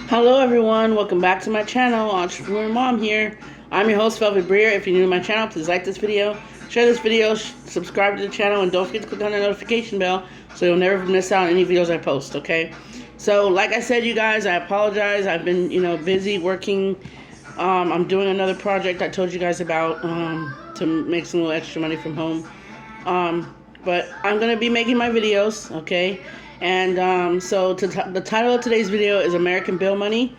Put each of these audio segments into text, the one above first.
Hello everyone, welcome back to my channel, Entrepreneur Mom here. I'm your host, Briere. If you're new to my channel, please like this video, share this video, subscribe to the channel, and don't forget to click on the notification bell so you'll never miss out on any videos I post, okay? So, like I said, you guys, I apologize. I've been, busy working. I'm doing another project I told you guys about to make some little extra money from home. But I'm going to be making my videos, okay? And so the title of today's video is American Bill Money,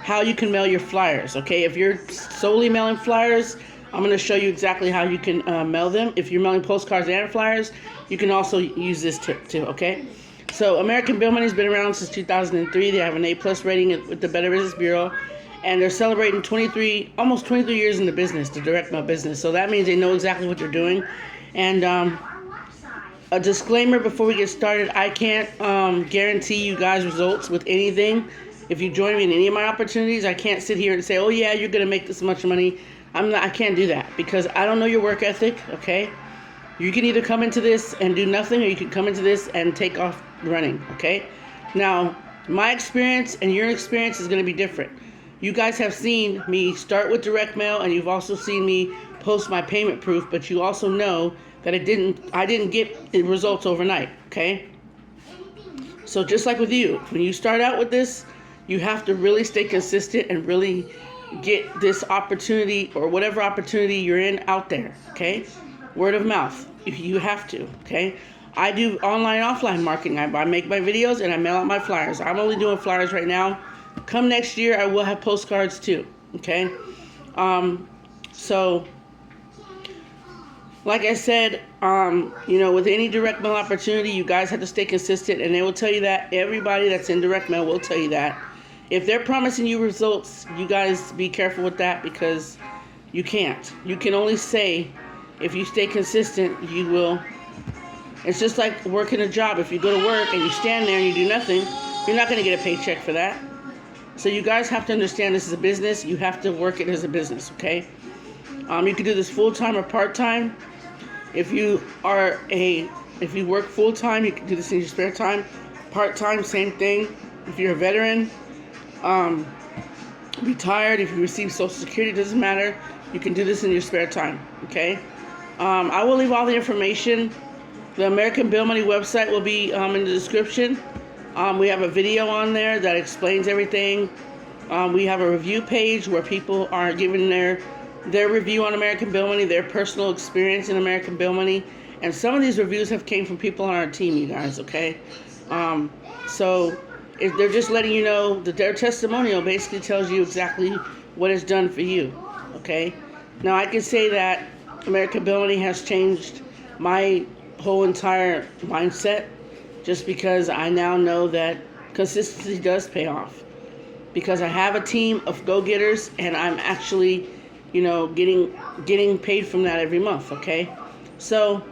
how you can mail your flyers, okay? If you're solely mailing flyers, I'm going to show you exactly how you can mail them. If you're mailing postcards and flyers, you can also use this tip too, okay? So American Bill Money has been around since 2003. They have an A+ rating with the Better Business Bureau, and they're celebrating almost 23 years in the business, the direct mail business. So that means they know exactly what they're doing. And a disclaimer before we get started, I can't guarantee you guys results with anything. If you join me in any of my opportunities, I can't sit here and say, oh yeah, you're going to make this much money. I can't do that because I don't know your work ethic, okay? You can either come into this and do nothing, or you can come into this and take off running, okay? Now, my experience and your experience is going to be different. You guys have seen me start with direct mail, and you've also seen me post my payment proof, but you also know that I didn't get the results overnight, okay? So just like with you, when you start out with this, you have to really stay consistent and really get this opportunity or whatever opportunity you're in out there, okay? Word of mouth, you have to, okay? I do online, offline marketing. I make my videos and I mail out my flyers. I'm only doing flyers right now. Come next year, I will have postcards too, okay? So, like I said, with any direct mail opportunity, you guys have to stay consistent, and they will tell you that. Everybody that's in direct mail will tell you that. If they're promising you results, you guys be careful with that because you can't. You can only say if you stay consistent, you will. It's just like working a job. If you go to work and you stand there and you do nothing, you're not going to get a paycheck for that. So you guys have to understand this is a business. You have to work it as a business, okay? You can do this full-time or part-time. If you work full-time, you can do this in your spare time. Part-time, same thing. If you're a veteran, retired, if you receive Social Security, doesn't matter. You can do this in your spare time, okay? I will leave all the information. The American Bill Money website will be in the description. We have a video on there that explains everything. We have a review page where people are giving their review on American Bill Money, their personal experience in American Bill Money. And some of these reviews have came from people on our team, you guys, okay? So if they're just letting you know that their testimonial basically tells you exactly what it's done for you, okay? Now, I can say that American Bill Money has changed my whole entire mindset just because I now know that consistency does pay off. Because I have a team of go-getters, and I'm actually getting paid from that every month, okay? So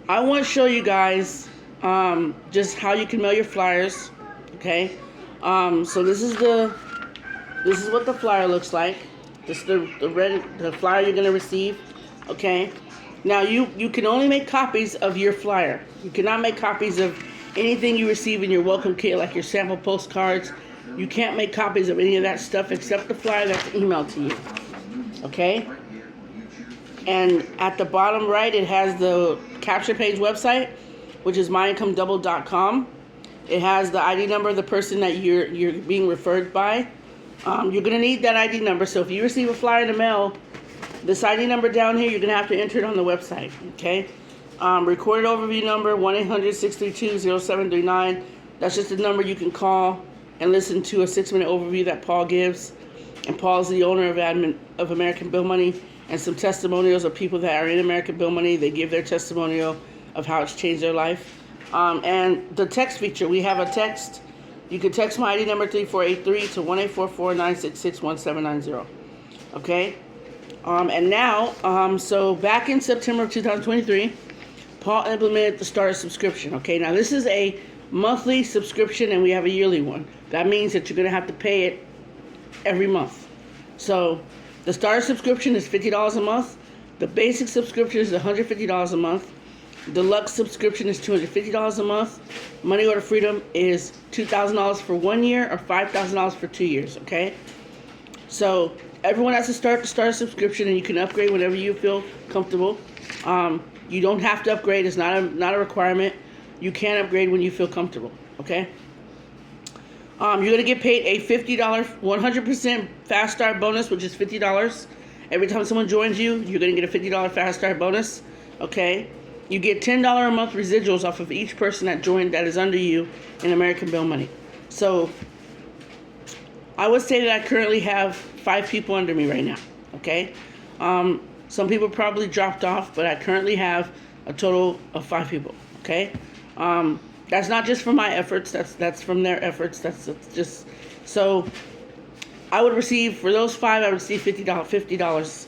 I want to show you guys just how you can mail your flyers, okay? So this is what the flyer looks like. This is the flyer you're gonna receive, okay? Now you can only make copies of your flyer. You cannot make copies of anything you receive in your welcome kit, like your sample postcards. You can't make copies of any of that stuff except the flyer that's emailed to you, okay? And at the bottom right, it has the capture page website, which is myIncomeDouble.com. It has the ID number of the person that you're being referred by. You're gonna need that ID number. So if you receive a flyer in the mail, this ID number down here, you're gonna have to enter it on the website, okay? Recorded overview number 1-800-632-0739. That's just a number you can call and listen to a 6-minute overview that Paul gives. And Paul's the owner of American Bill Money, and some testimonials of people that are in American Bill Money. They give their testimonial of how it's changed their life. And the text feature, we have a text. You can text my ID number 3483 to 1-844-966-1790. Okay? And now, so back in September of 2023, Paul implemented the starter subscription. Okay, now this is a monthly subscription, and we have a yearly one. That means that you're going to have to pay it every month. So the starter subscription is $50 a month. The basic subscription is $150 a month. Deluxe subscription is $250 a month. Money Order Freedom is $2,000 for 1 year or $5,000 for 2 years, okay? So everyone has to start a subscription, and you can upgrade whenever you feel comfortable. You don't have to upgrade. It's not a requirement. You can upgrade when you feel comfortable, okay? You're going to get paid a $50, 100% fast start bonus, which is $50. Every time someone joins you, you're going to get a $50 fast start bonus, okay? You get $10 a month residuals off of each person that joined that is under you in American Bill Money. So I would say that I currently have 5 people under me right now, okay? Some people probably dropped off, but I currently have a total of 5 people, okay? That's not just from my efforts, that's from their efforts. That's just, so I would receive, for those 5, I would receive $50.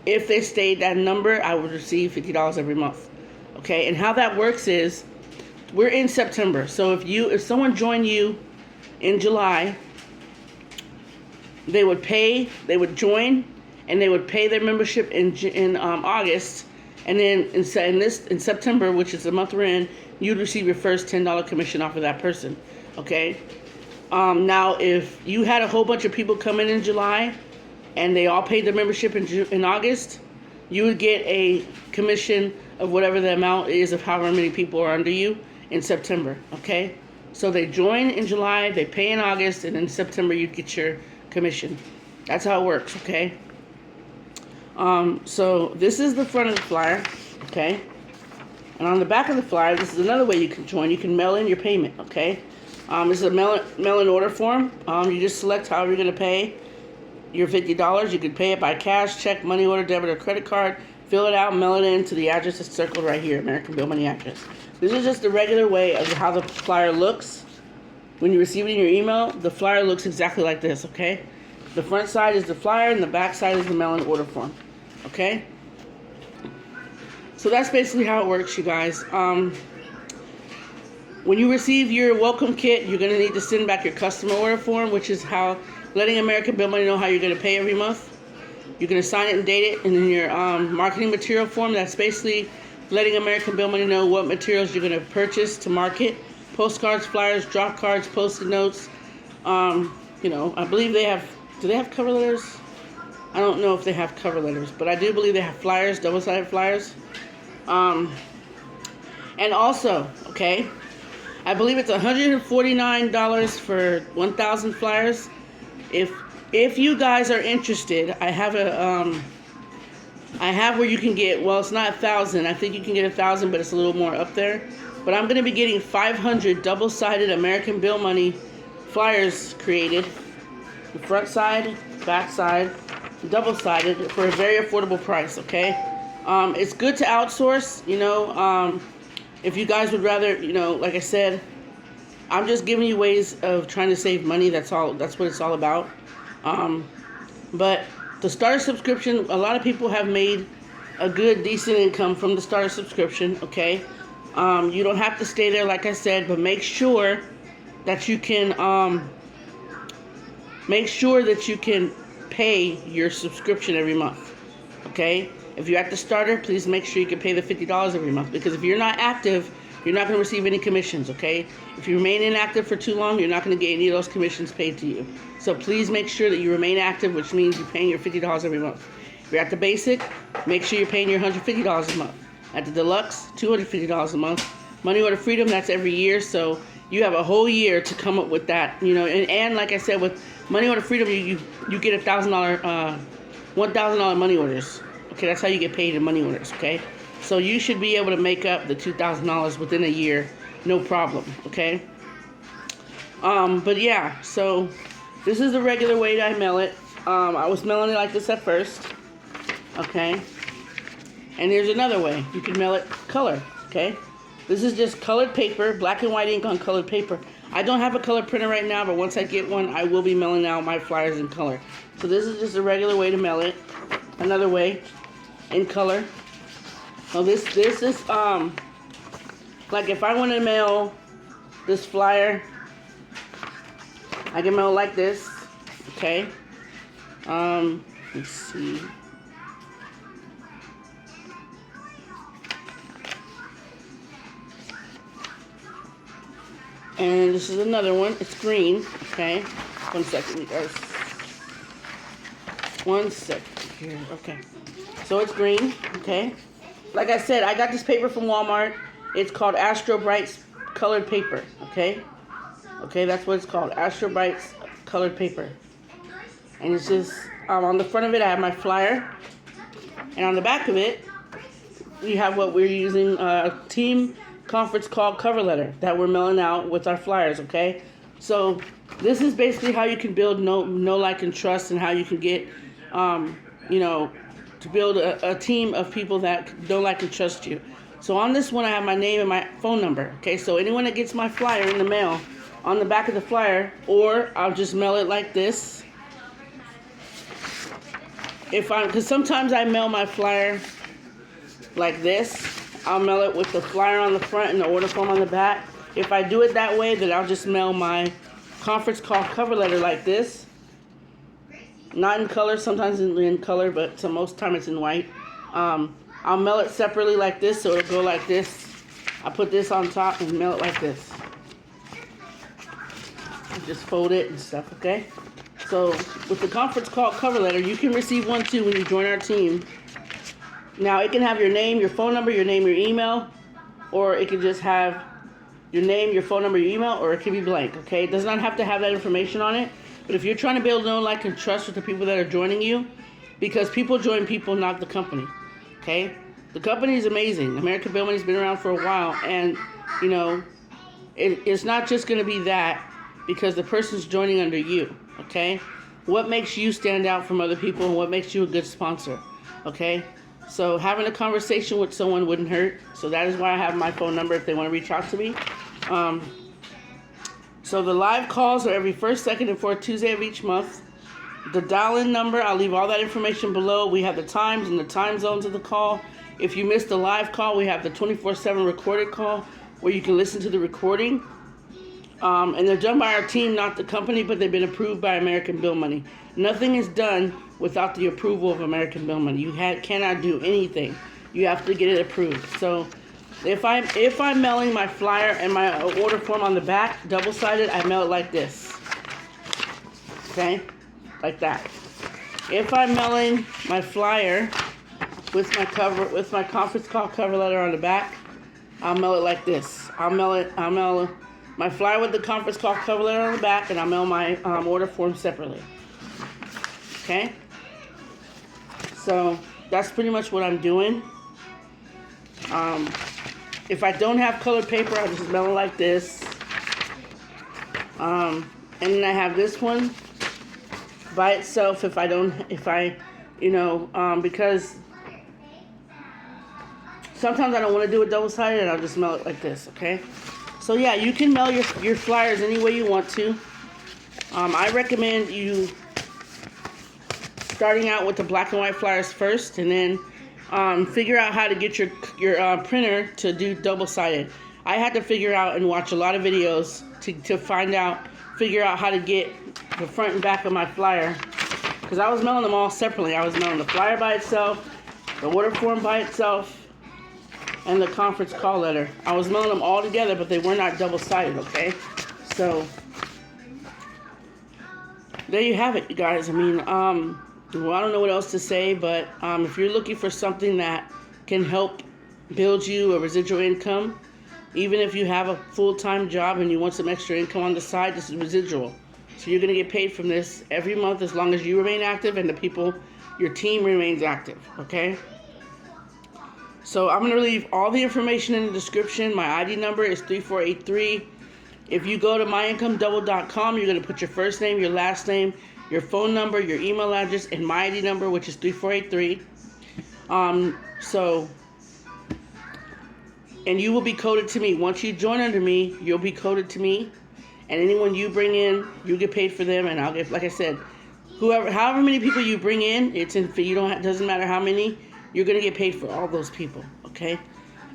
If they stayed that number, I would receive $50 every month, okay? And how that works is, we're in September, so if someone joined you in July, they would join, and they would pay their membership in August, and then in September, which is the month we're in, you'd receive your first $10 commission off of that person, okay? Now, if you had a whole bunch of people come in July, and they all paid their membership in August, you would get a commission of whatever the amount is of however many people are under you in September, okay? So they join in July, they pay in August, and in September you get your commission. That's how it works, okay? So this is the front of the flyer, okay? And on the back of the flyer, this is another way you can join. You can mail in your payment, okay? This is a mail-in order form. You just select however you're going to pay your $50. You can pay it by cash, check, money order, debit, or credit card. Fill it out and mail it in to the address that's circled right here, American Bill Money address. This is just the regular way of how the flyer looks. When you receive it in your email, the flyer looks exactly like this, okay? The front side is the flyer, and the back side is the mail-in order form, okay? So that's basically how it works, you guys. When you receive your welcome kit, you're going to need to send back your customer order form, which is how letting American Bill Money know how you're going to pay every month. You're going to sign it and date it. And then your marketing material form, that's basically letting American Bill Money know what materials you're going to purchase to market. Postcards, flyers, drop cards, post-it notes. You know, I believe they have, do they have cover letters? I don't know if they have cover letters, but I do believe they have flyers, double-sided flyers. And also, okay, I believe it's $149 for 1,000 flyers. If you guys are interested, I have where you can get, well, it's not 1,000. I think you can get 1,000, but it's a little more up there. But I'm going to be getting 500 double-sided American Bill Money flyers created. The front side, back side, double-sided for a very affordable price, okay? It's good to outsource, you know. If you guys would rather, you know, like I said, I'm just giving you ways of trying to save money. That's what it's all about. But the starter subscription, a lot of people have made a good, decent income from the starter subscription, okay? You don't have to stay there, like I said, but make sure that you can, pay your subscription every month, okay? If you're at the starter, please make sure you can pay the $50 every month, because if you're not active, you're not going to receive any commissions, okay? If you remain inactive for too long, you're not going to get any of those commissions paid to you. So please make sure that you remain active, which means you're paying your $50 every month. If you're at the basic, make sure you're paying your $150 a month. At the deluxe, $250 a month. Money Order Freedom, that's every year, so you have a whole year to come up with that, you know. And like I said, with Money Order Freedom, you get $1,000 money orders. Okay, that's how you get paid in money orders, okay? So you should be able to make up the $2,000 within a year, no problem, okay? But yeah, so this is the regular way that I mail it. I was mailing it like this at first, okay? And here's another way. You can mail it color, okay? This is just colored paper, black and white ink on colored paper. I don't have a color printer right now, but once I get one, I will be mailing out my flyers in color. So this is just a regular way to mail it. Another way, in color. So this is, like if I want to mail this flyer, I can mail like this, okay? Let's see. And this is another one. It's green. Okay. 1 second, you guys. 1 second here. Okay. So it's green. Okay. Like I said, I got this paper from Walmart. It's called Astro Brights colored paper. Okay. Okay, that's what it's called. Astro Brights colored paper. And it's just on the front of it, I have my flyer. And on the back of it, we have what we're using, a team conference call cover letter that we're mailing out with our flyers, okay? So this is basically how you can build know, like, and trust, and how you can get, you know, to build a team of people that know, like, and trust you. So on this one, I have my name and my phone number, okay? So anyone that gets my flyer in the mail, on the back of the flyer, or I'll just mail it like this. Because sometimes I mail my flyer like this. I'll mail it with the flyer on the front and the order form on the back. If I do it that way, then I'll just mail my conference call cover letter like this. Not in color, sometimes in color, but most of the time it's in white. I'll mail it separately like this, so it'll go like this. I put this on top and mail it like this. Just fold it and stuff, okay? So with the conference call cover letter, you can receive one too when you join our team. Now it can have your name, your phone number, your name, your email, or it can just have your name, your phone number, your email, or it can be blank, okay? It does not have to have that information on it. But if you're trying to build know, like, and trust with the people that are joining you, because people join people, not the company, okay? The company is amazing. American Bill Money's been around for a while, and, you know, it's not just going to be that, because the person's joining under you, okay? What makes you stand out from other people, and what makes you a good sponsor, okay? So having a conversation with someone wouldn't hurt. So that is why I have my phone number if they want to reach out to me. So the live calls are every first, second, and fourth Tuesday of each month. The dial-in number, I'll leave all that information below. We have the times and the time zones of the call. If you missed the live call, we have the 24/7 recorded call where you can listen to the recording. And they're done by our team, not the company, but they've been approved by American Bill Money. Nothing is done without the approval of American Bill Money. You cannot do anything. You have to get it approved. So if I'm mailing my flyer and my order form on the back, double-sided, I mail it like this. Okay? Like that. If I'm mailing my flyer with my conference call cover letter on the back, I'll mail it like this. I'll mail my flyer with the conference call cover letter on the back, and I'll mail my order form separately. Okay? So that's pretty much what I'm doing. If I don't have colored paper, I'll just mail it like this. And then I have this one by itself because sometimes I don't want to do it double-sided, and I'll just mail it like this, okay? So yeah, you can mail your flyers any way you want to. I recommend you starting out with the black and white flyers first, and then figure out how to get your printer to do double-sided. I had to figure out and watch a lot of videos to figure out how to get the front and back of my flyer, because I was mailing them all separately. I was mailing the flyer by itself, the order form by itself, and the conference call letter. I was mailing them all together, but they were not double-sided, okay? So there you have it, you guys. I mean, well, I don't know what else to say, but if you're looking for something that can help build you a residual income, even if you have a full-time job and you want some extra income on the side, this is residual. So you're going to get paid from this every month as long as you remain active and your team remains active, okay? So I'm going to leave all the information in the description. My ID number is 3483. If you go to myincomeDouble.com, you're going to put your first name, your last name, your phone number, your email address, and my ID number, which is 3483. And you will be coded to me. Once you join under me, you'll be coded to me. And anyone you bring in, you get paid for them, and I'll get, like I said, however many people you bring in, doesn't matter how many, you're gonna get paid for all those people, okay?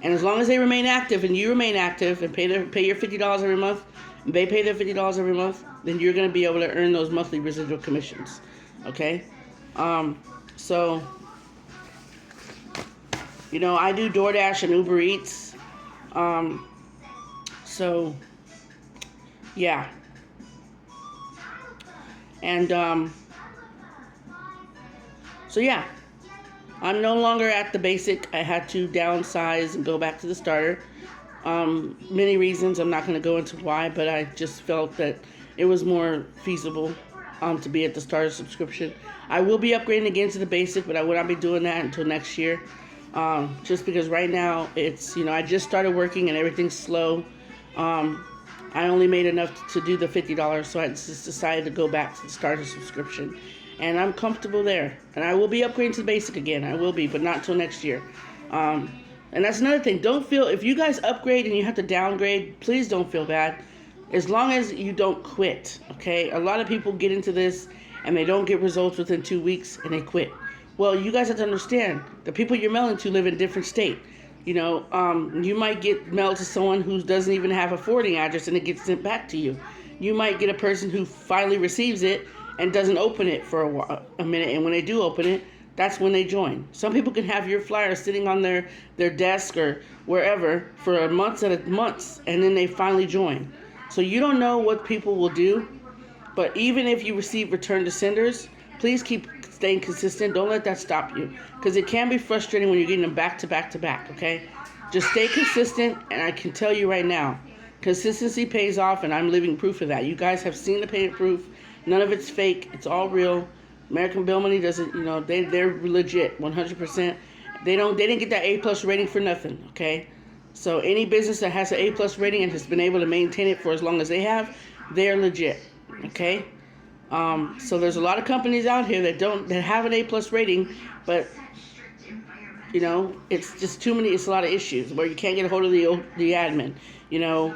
And as long as they remain active and you remain active and pay your $50 every month, and they pay their $50 every month, then you're gonna be able to earn those monthly residual commissions, okay? So, I do DoorDash and Uber Eats. So yeah. And so yeah, I'm no longer at the basic. I had to downsize and go back to the starter. Many reasons. I'm not going to go into why, but I just felt that it was more feasible to be at the starter subscription. I will be upgrading again to the basic, but I will not be doing that until next year. Just because right now it's, I just started working and everything's slow. I only made enough to do the $50, so I just decided to go back to the starter subscription. And I'm comfortable there. And I will be upgrading to the basic again. I will be, but not till next year. And that's another thing. Don't feel, if you guys upgrade and you have to downgrade, please don't feel bad. As long as you don't quit, okay? A lot of people get into this and they don't get results within 2 weeks and they quit. Well, you guys have to understand, the people you're mailing to live in a different state. You might get mailed to someone who doesn't even have a forwarding address and it gets sent back to you. You might get a person who finally receives it and doesn't open it for a minute, and when they do open it, that's when they join. Some people can have your flyer sitting on their desk or wherever for months and then they finally join. So you don't know what people will do, but even if you receive return to senders, please keep staying consistent. Don't let that stop you, because it can be frustrating when you're getting them back to back to back, okay? Just stay consistent, and I can tell you right now, consistency pays off, and I'm living proof of that. You guys have seen the payment proof. None of it's fake. It's all real. American Bill Money doesn't, they're legit, 100%. They didn't get that A+ rating for nothing, okay? So any business that has an A+ rating and has been able to maintain it for as long as they have, they're legit, okay? So there's a lot of companies out here that have an A+ rating, but it's just too many. It's a lot of issues where you can't get a hold of the admin. You're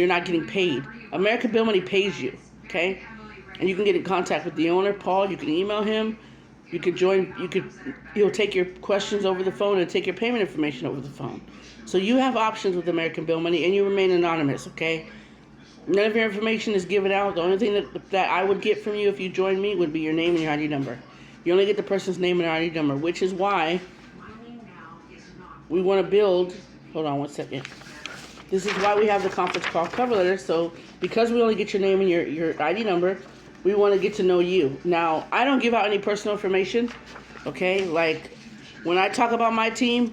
not getting paid. American Bill Money pays you, okay? And you can get in contact with the owner, Paul. You can email him. You could join. He'll take your questions over the phone and take your payment information over the phone. So you have options with American Bill Money, and you remain anonymous, okay? None of your information is given out. The only thing that I would get from you if you join me would be your name and your ID number. You only get the person's name and ID number, which is why we want to build. Hold on one second. This is why we have the conference call cover letter. So because we only get your name and your ID number, we want to get to know you. Now, I don't give out any personal information, okay? Like, when I talk about my team,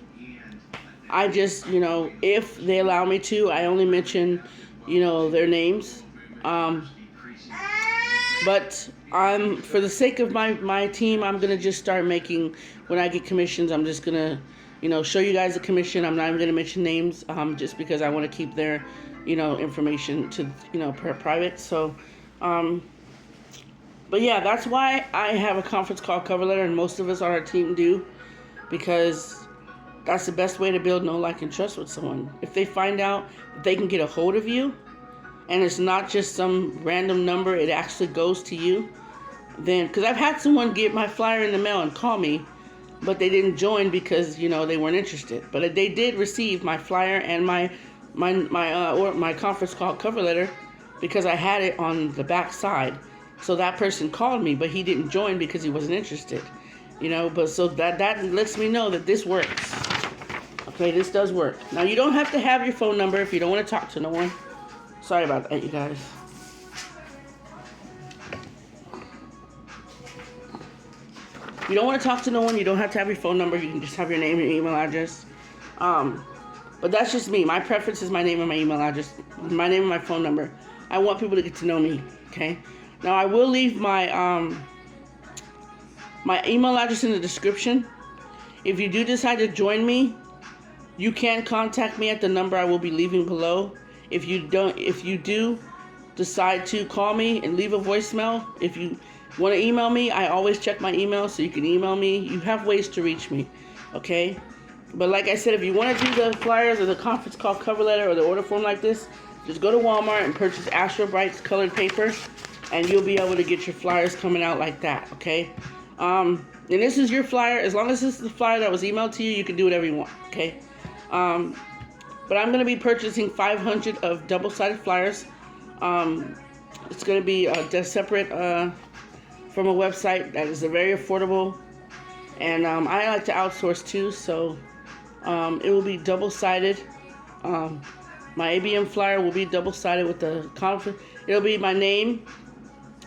I just, if they allow me to, I only mention, their names. But for the sake of my team, I'm going to just start making, when I get commissions, I'm just going to, show you guys the commission. I'm not even going to mention names, just because I want to keep their, information to, private. So, but yeah, that's why I have a conference call cover letter, and most of us on our team do, because that's the best way to build know, like, and trust with someone. If they find out that they can get a hold of you, and it's not just some random number, it actually goes to you, then, because I've had someone get my flyer in the mail and call me, but they didn't join because, they weren't interested. But they did receive my flyer and my conference call cover letter, because I had it on the back side. So that person called me, but he didn't join because he wasn't interested. But so that lets me know that this works. Okay, this does work. Now, you don't have to have your phone number if you don't want to talk to no one. Sorry about that, you guys. You don't want to talk to no one. You don't have to have your phone number. You can just have your name and email address. But that's just me. My preference is my name and my email address. My name and my phone number. I want people to get to know me, okay? Now, I will leave my my email address in the description. If you do decide to join me, you can contact me at the number I will be leaving below. If you do decide to call me and leave a voicemail, if you want to email me, I always check my email, so you can email me. You have ways to reach me, okay? But like I said, if you want to do the flyers or the conference call cover letter or the order form like this, just go to Walmart and purchase Astro Brights colored paper, and you'll be able to get your flyers coming out like that, okay? And this is your flyer. As long as this is the flyer that was emailed to you, you can do whatever you want, okay? But I'm going to be purchasing 500 of double-sided flyers. It's going to be separate from a website that is very affordable. And I like to outsource too, so it will be double-sided. My ABM flyer will be double-sided with the conference. It'll be my name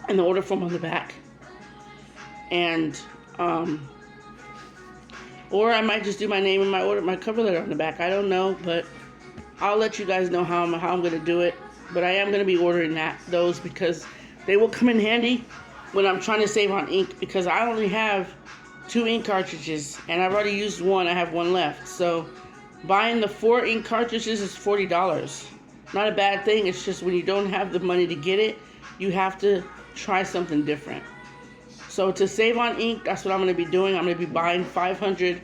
and the order form on the back. And, or I might just do my name and my cover letter on the back. I don't know, but I'll let you guys know how I'm going to do it. But I am going to be ordering those because they will come in handy when I'm trying to save on ink, because I only have 2 ink cartridges and I've already used one. I have one left. So buying the 4 ink cartridges is $40. Not a bad thing. It's just when you don't have the money to get it, you have to try something different. So to save on ink, that's what I'm going to be doing. I'm going to be buying 500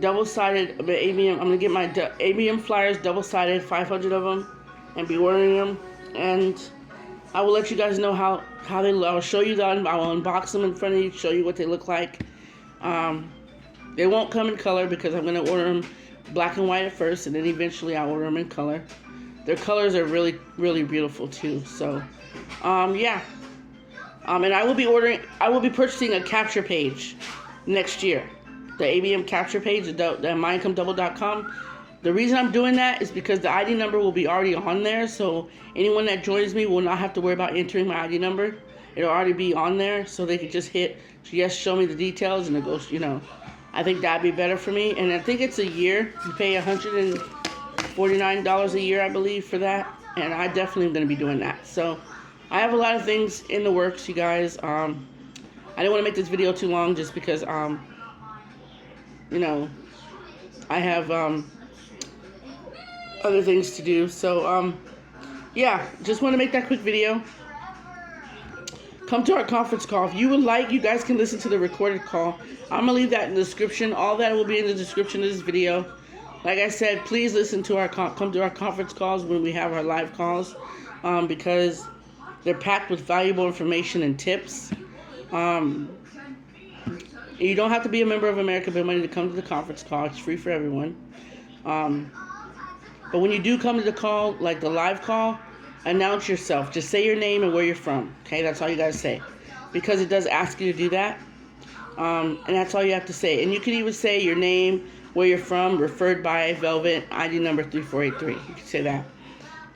double-sided ABM. I'm going to get my ABM flyers double-sided, 500 of them, and be ordering them. And I will let you guys know how they look. I'll show you them. I will unbox them in front of you, show you what they look like. They won't come in color because I'm going to order them black and white at first, and then eventually I'll order them in color. Their colors are really, really beautiful too. So, yeah. And I will be purchasing a capture page next year. The ABM capture page, the myincomeDouble.com. The reason I'm doing that is because the ID number will be already on there. So anyone that joins me will not have to worry about entering my ID number. It'll already be on there, so they can just hit, yes, show me the details, and it goes, I think that'd be better for me. And I think it's a year. You pay $149 a year, I believe, for that. And I definitely am going to be doing that. So I have a lot of things in the works, you guys. I didn't want to make this video too long just because, I have other things to do. So, yeah, just want to make that quick video. Come to our conference call. If you would like, you guys can listen to the recorded call. I'm going to leave that in the description. All that will be in the description of this video. Like I said, please listen to come to our conference calls when we have our live calls, because they're packed with valuable information and tips. You don't have to be a member of American Bill Money to come to the conference call. It's free for everyone. But when you do come to the call, like the live call, announce yourself. Just say your name and where you're from. Okay, that's all you gotta say, because it does ask you to do that. And that's all you have to say. And you can even say your name, where you're from, referred by Velvet, ID number 3483. You can say that.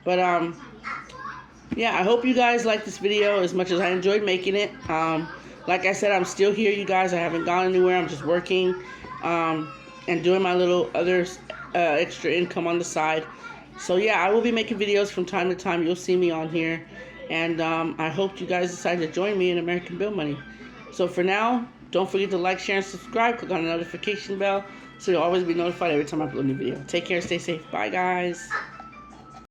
But yeah, I hope you guys like this video as much as I enjoyed making it. Like I said, I'm still here, you guys. I haven't gone anywhere. I'm just working and doing my little other extra income on the side. So yeah, I will be making videos from time to time. You'll see me on here. And I hope you guys decide to join me in American Bill Money. So for now, don't forget to like, share, and subscribe. Click on the notification bell so you'll always be notified every time I upload a new video. Take care, stay safe. Bye, guys.